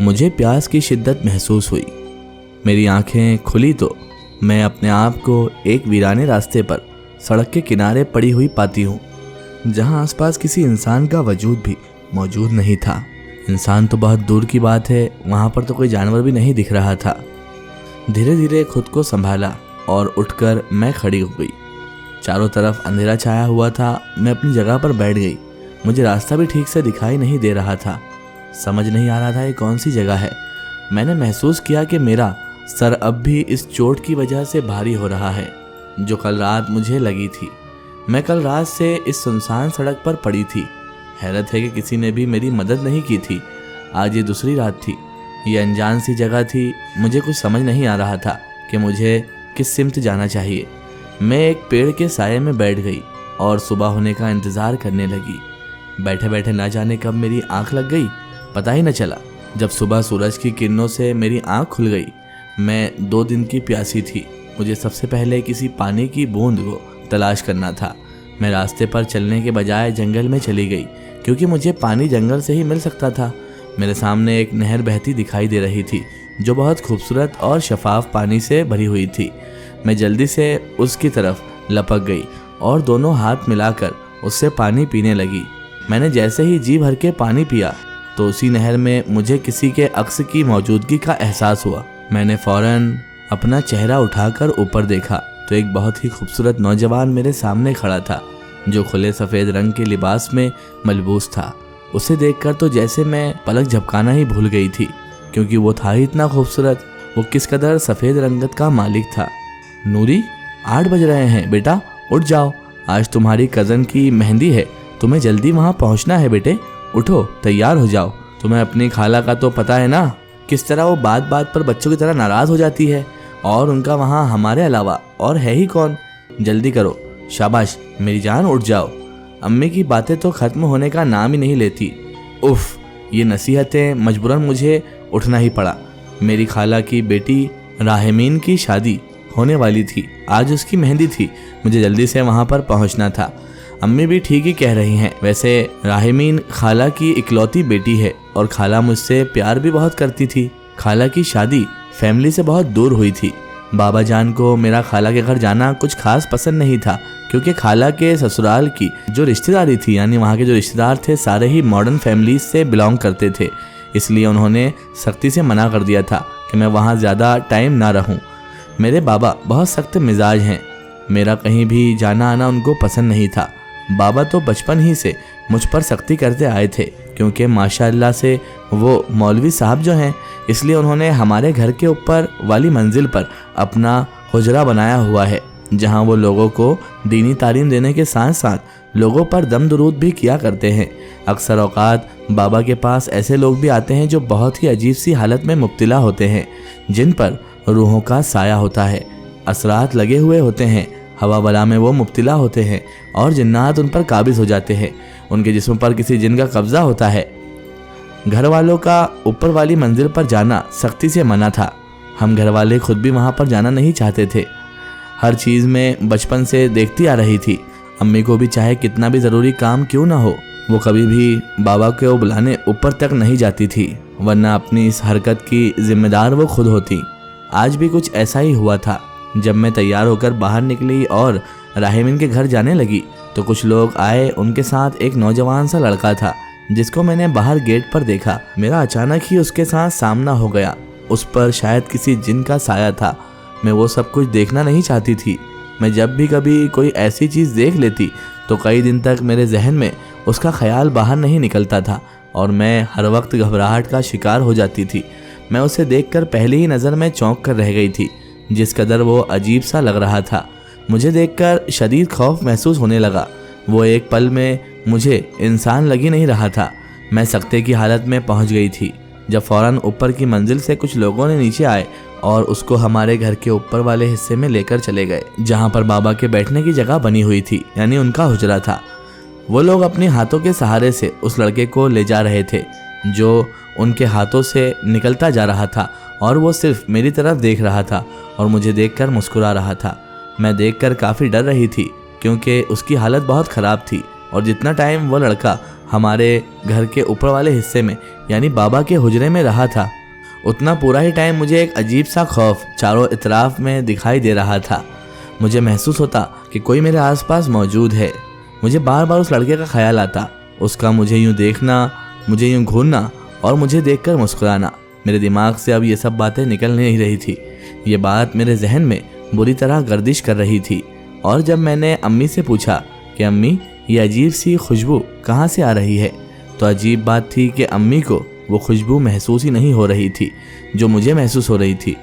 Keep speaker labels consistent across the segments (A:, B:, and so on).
A: मुझे प्यास की शिद्दत महसूस हुई। मेरी आंखें खुली तो मैं अपने आप को एक वीराने रास्ते पर सड़क के किनारे पड़ी हुई पाती हूँ, जहाँ आसपास किसी इंसान का वजूद भी मौजूद नहीं था। इंसान तो बहुत दूर की बात है, वहाँ पर तो कोई जानवर भी नहीं दिख रहा था। धीरे धीरे खुद को संभाला और उठकर मैं खड़ी हो गई। चारों तरफ अंधेरा छाया हुआ था। मैं अपनी जगह पर बैठ गई। मुझे रास्ता भी ठीक से दिखाई नहीं दे रहा था। समझ नहीं आ रहा था ये कौन सी जगह है। मैंने महसूस किया कि मेरा सर अब भी इस चोट की वजह से भारी हो रहा है जो कल रात मुझे लगी थी। मैं कल रात से इस सुनसान सड़क पर पड़ी थी। हैरत है कि किसी ने भी मेरी मदद नहीं की थी। आज ये दूसरी रात थी। ये अनजान सी जगह थी। मुझे कुछ समझ नहीं आ रहा था कि मुझे किस सिमत जाना चाहिए। मैं एक पेड़ के साये में बैठ गई और सुबह होने का इंतज़ार करने लगी। बैठे बैठे ना जाने कब मेरी आंख लग गई, पता ही न चला। जब सुबह सूरज की किरणों से मेरी आंख खुल गई। मैं 2 दिन की प्यासी थी। मुझे सबसे पहले किसी पानी की बूंद को तलाश करना था। मैं रास्ते पर चलने के बजाय जंगल में चली गई, क्योंकि मुझे पानी जंगल से ही मिल सकता था। मेरे सामने एक नहर बहती दिखाई दे रही थी, जो बहुत खूबसूरत और शफाफ पानी से भरी हुई थी। मैं जल्दी से उसकी तरफ लपक गई और दोनों हाथ मिलाकर उससे पानी पीने लगी। मैंने जैसे ही जी भर के पानी पिया तो उसी नहर में मुझे किसी के अक्स की मौजूदगी का एहसास हुआ। मैंने फौरन अपना चेहरा उठाकर ऊपर देखा तो एक बहुत ही खूबसूरत नौजवान मेरे सामने खड़ा था, जो खुले सफ़ेद रंग के लिबास में मलबूस था। उसे देखकर तो जैसे मैं पलक झपकाना ही भूल गई थी, क्योंकि वो था ही इतना खूबसूरत। वो किस कदर सफ़ेद रंगत का मालिक था। नूरी, 8 बज रहे हैं बेटा, उठ जाओ। आज तुम्हारी कज़न की मेहंदी है, तुम्हें जल्दी वहाँ पहुँचना है बेटे। उठो, तैयार हो जाओ। तुम्हें अपनी खाला का तो पता है ना, किस तरह वो बात बात पर बच्चों की तरह नाराज़ हो जाती है, और उनका वहाँ हमारे अलावा और है ही कौन। जल्दी करो, शाबाश मेरी जान, उठ जाओ। अम्मी की बातें तो ख़त्म होने का नाम ही नहीं लेती। उफ़, ये नसीहतें मजबूरन मुझे उठना ही पड़ा। मेरी खाला की बेटी राहमीन की शादी होने वाली थी। आज उसकी मेहंदी थी। मुझे जल्दी से वहाँ पर पहुँचना था। अम्मी भी ठीक ही कह रही हैं। वैसे राहमीन खाला की इकलौती बेटी है और खाला मुझसे प्यार भी बहुत करती थी। खाला की शादी फैमिली से बहुत दूर हुई थी। बाबा जान को मेरा खाला के घर जाना कुछ खास पसंद नहीं था, क्योंकि खाला के ससुराल की जो रिश्तेदारी थी, यानी वहाँ के जो रिश्तेदार थे, सारे ही मॉडर्न फैमिली से बिलोंग करते थे। इसलिए उन्होंने सख्ती से मना कर दिया था कि मैं वहाँ ज़्यादा टाइम ना रहूँ। मेरे बाबा बहुत सख्त मिजाज हैं। मेरा कहीं भी जाना आना उनको पसंद नहीं था। बाबा तो बचपन ही से मुझ पर सख्ती करते आए थे, क्योंकि माशाअल्लाह से वो मौलवी साहब जो हैं, इसलिए उन्होंने हमारे घर के ऊपर वाली मंजिल पर अपना हुजरा बनाया हुआ है, जहां वो लोगों को दीनी तालीम देने के साथ साथ लोगों पर दम दुरूद भी किया करते हैं। अक्सर औकात बाबा के पास ऐसे लोग भी आते हैं जो बहुत ही अजीब सी हालत में मुब्तला होते हैं, जिन पर रूहों का साया होता है, असरात लगे हुए होते हैं। हवा बला में वो मुब्तला होते हैं और जिन्नात उन पर काबिज हो जाते हैं। उनके जिस्म पर किसी जिन का कब्जा होता है। घर वालों का ऊपर वाली मंजिल पर जाना सख्ती से मना था। हम घर वाले खुद भी वहाँ पर जाना नहीं चाहते थे। हर चीज़ में बचपन से देखती आ रही थी। अम्मी को भी चाहे कितना भी ज़रूरी काम क्यों ना हो, वो कभी भी बाबा को बुलाने ऊपर तक नहीं जाती थी, वरना अपनी इस हरकत की जिम्मेदार वो खुद होती। आज भी कुछ ऐसा ही हुआ था। जब मैं तैयार होकर बाहर निकली और राहमीन के घर जाने लगी तो कुछ लोग आए। उनके साथ एक नौजवान सा लड़का था, जिसको मैंने बाहर गेट पर देखा। मेरा अचानक ही उसके साथ सामना हो गया। उस पर शायद किसी जिन का साया था। मैं वो सब कुछ देखना नहीं चाहती थी। मैं जब भी कभी कोई ऐसी चीज़ देख लेती तो कई दिन तक मेरे जहन में उसका ख्याल बाहर नहीं निकलता था और मैं हर वक्त घबराहट का शिकार हो जाती थी। मैं उसे देखकर पहली ही नज़र में चौंक कर रह गई थी, जिस कदर वो अजीब सा लग रहा था। मुझे देखकर शदीद खौफ महसूस होने लगा। वो एक पल में मुझे इंसान लग ही नहीं रहा था। मैं सकते की हालत में पहुंच गई थी, जब फ़ौरन ऊपर की मंजिल से कुछ लोगों ने नीचे आए और उसको हमारे घर के ऊपर वाले हिस्से में लेकर चले गए, जहां पर बाबा के बैठने की जगह बनी हुई थी, यानी उनका हुजरा था। वो लोग अपने हाथों के सहारे से उस लड़के को ले जा रहे थे, जो उनके हाथों से निकलता जा रहा था, और वो सिर्फ मेरी तरफ देख रहा था और मुझे देखकर मुस्कुरा रहा था। मैं देखकर काफ़ी डर रही थी, क्योंकि उसकी हालत बहुत ख़राब थी और जितना टाइम वो लड़का हमारे घर के ऊपर वाले हिस्से में यानी बाबा के हुजरे में रहा था। उतना पूरा ही टाइम मुझे एक अजीब सा खौफ चारों इतराफ में दिखाई दे रहा था। मुझे महसूस होता कि कोई मेरे आसपास मौजूद है। मुझे बार बार उस लड़के का ख्याल आता, उसका मुझे यूं देखना, मुझे यूं घूरना और मुझे देखकर मुस्कुराना। मेरे दिमाग से अब ये सब बातें निकल नहीं रही थी। ये बात मेरे जहन में बुरी तरह गर्दिश कर रही थी। और जब मैंने अम्मी से पूछा कि अम्मी ये अजीब सी खुशबू कहाँ से आ रही है, तो अजीब बात थी कि अम्मी को वो खुशबू महसूस ही नहीं हो रही थी जो मुझे महसूस हो रही थी।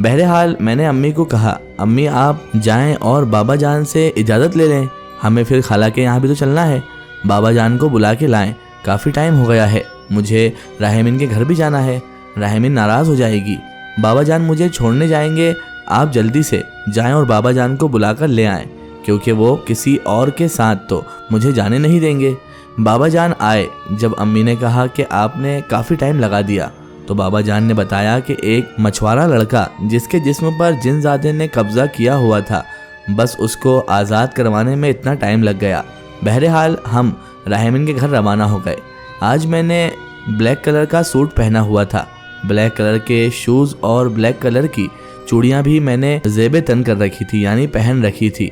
A: बहरहाल मैंने अम्मी को कहा, अम्मी आप जाएं और बाबा जान से इजाज़त ले लें, हमें फिर खाला के यहाँ भी तो चलना है। बाबा जान को बुला के लाएं, काफ़ी टाइम हो गया है। मुझे राहिमीन के घर भी जाना है, राहिमीन नाराज़ हो जाएगी। बाबा जान मुझे छोड़ने जाएंगे, आप जल्दी से जाएं और बाबा जान को बुलाकर ले आएं, क्योंकि वो किसी और के साथ तो मुझे जाने नहीं देंगे। बाबा जान आए। जब अम्मी ने कहा कि आपने काफ़ी टाइम लगा दिया, तो बाबा जान ने बताया कि एक मछुआरा लड़का जिसके जिस्म पर जिनज़ादे ने कब्ज़ा किया हुआ था, बस उसको आज़ाद करवाने में इतना टाइम लग गया। बहरहाल हम राहिमीन के घर रवाना हो गए। आज मैंने ब्लैक कलर का सूट पहना हुआ था, ब्लैक कलर के शूज़ और ब्लैक कलर की चूड़ियाँ भी मैंने ज़ेबे तन कर रखी थी यानी पहन रखी थी।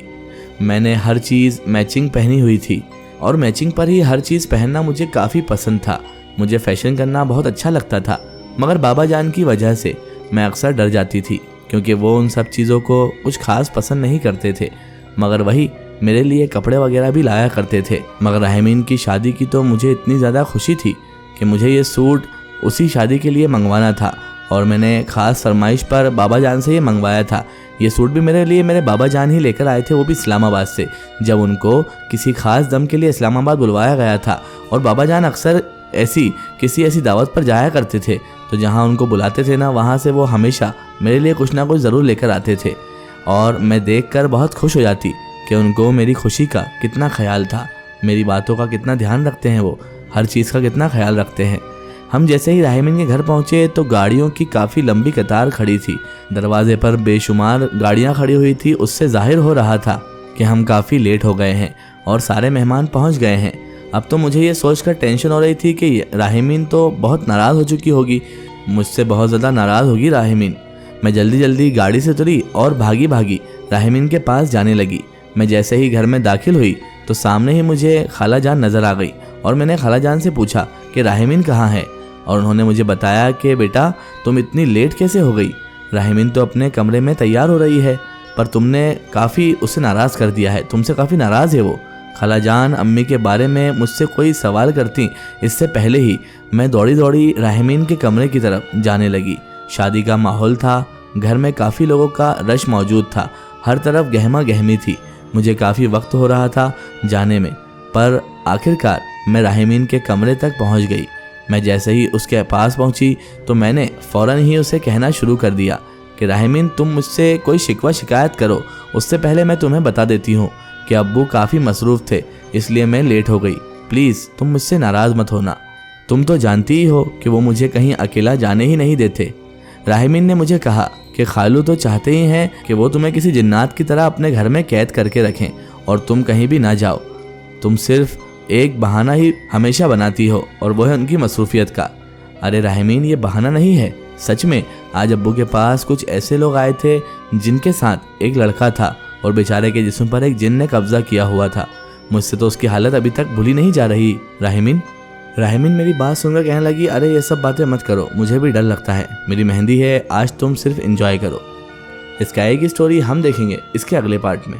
A: मैंने हर चीज़ मैचिंग पहनी हुई थी और मैचिंग पर ही हर चीज़ पहनना मुझे काफ़ी पसंद था। मुझे फैशन करना बहुत अच्छा लगता था, मगर बाबा जान की वजह से मैं अक्सर डर जाती थी, क्योंकि वो उन सब चीज़ों को कुछ खास पसंद नहीं करते थे। मगर वही मेरे लिए कपड़े वगैरह भी लाया करते थे। मगर राहिमीन की शादी की तो मुझे इतनी ज़्यादा खुशी थी कि मुझे ये सूट उसी शादी के लिए मंगवाना था और मैंने ख़ास फरमाइश पर बाबा जान से ये मंगवाया था। ये सूट भी मेरे लिए मेरे बाबा जान ही लेकर आए थे, वो भी इस्लामाबाद से, जब उनको किसी ख़ास दम के लिए इस्लामाबाद बुलवाया गया था। और बाबा जान अक्सर किसी ऐसी दावत पर जाया करते थे, तो जहाँ उनको बुलाते थे ना, वहाँ से वो हमेशा मेरे लिए कुछ ना कुछ ज़रूर लेकर आते थे। और मैं देखकर बहुत खुश हो जाती कि उनको मेरी खुशी का कितना ख्याल था, मेरी बातों का कितना ध्यान रखते हैं, वो हर चीज़ का कितना ख्याल रखते हैं। हम जैसे ही राहिमीन के घर पहुँचे तो गाड़ियों की काफ़ी लंबी कतार खड़ी थी। दरवाजे पर बेशुमार गाड़ियाँ खड़ी हुई थी। उससे जाहिर हो रहा था कि हम काफ़ी लेट हो गए हैं और सारे मेहमान पहुँच गए हैं। अब तो मुझे ये सोचकर टेंशन हो रही थी कि राहिमीन तो बहुत नाराज़ हो चुकी होगी, मुझसे बहुत ज़्यादा नाराज़ होगी राहिमीन। मैं जल्दी जल्दी गाड़ी से उतरी और भागी भागी राहिमीन के पास जाने लगी। मैं जैसे ही घर में दाखिल हुई तो सामने ही मुझे खाला जान नज़र आ गई और मैंने खाला जान से पूछा कि राहिमीन कहाँ है, और उन्होंने मुझे बताया कि बेटा तुम इतनी लेट कैसे हो गई, राहिमीन तो अपने कमरे में तैयार हो रही है, पर तुमने काफ़ी उसे नाराज़ कर दिया है, तुमसे काफ़ी नाराज़ है वो। खाला जान अम्मी के बारे में मुझसे कोई सवाल करती इससे पहले ही मैं दौड़ी दौड़ी राहिमीन के कमरे की तरफ जाने लगी। शादी का माहौल था, घर में काफ़ी लोगों का रश मौजूद था, हर तरफ गहमा गहमी थी। मुझे काफ़ी वक्त हो रहा था जाने में, पर आखिरकार मैं राहिमीन के कमरे तक पहुंच गई। मैं जैसे ही उसके पास पहुंची तो मैंने फ़ौरन ही उसे कहना शुरू कर दिया कि राहिमीन तुम मुझसे कोई शिकवा शिकायत करो, उससे पहले मैं तुम्हें बता देती हूँ कि अब्बू काफ़ी मसरूफ़ थे, इसलिए मैं लेट हो गई। प्लीज़ तुम मुझसे नाराज़ मत होना, तुम तो जानती ही हो कि वो मुझे कहीं अकेला जाने ही नहीं देते। राहिमीन ने मुझे कहा कि खालू तो चाहते ही हैं कि वो तुम्हें किसी जिन्नात की तरह अपने घर में कैद करके रखें और तुम कहीं भी ना जाओ। तुम सिर्फ एक बहाना ही हमेशा बनाती हो और वो है उनकी मसरूफियत का। अरे राहिमीन ये बहाना नहीं है, सच में आज अब्बू के पास कुछ ऐसे लोग आए थे जिनके साथ एक लड़का था और बेचारे के जिस्म पर एक जिन ने कब्जा किया हुआ था। मुझसे तो उसकी हालत अभी तक भूली नहीं जा रही। राहिमीन मेरी बात सुनकर कहने लगी, अरे ये सब बातें मत करो, मुझे भी डर लगता है, मेरी मेहंदी है, आज तुम सिर्फ एंजॉय करो। इसका एक ही स्टोरी हम देखेंगे इसके अगले पार्ट में।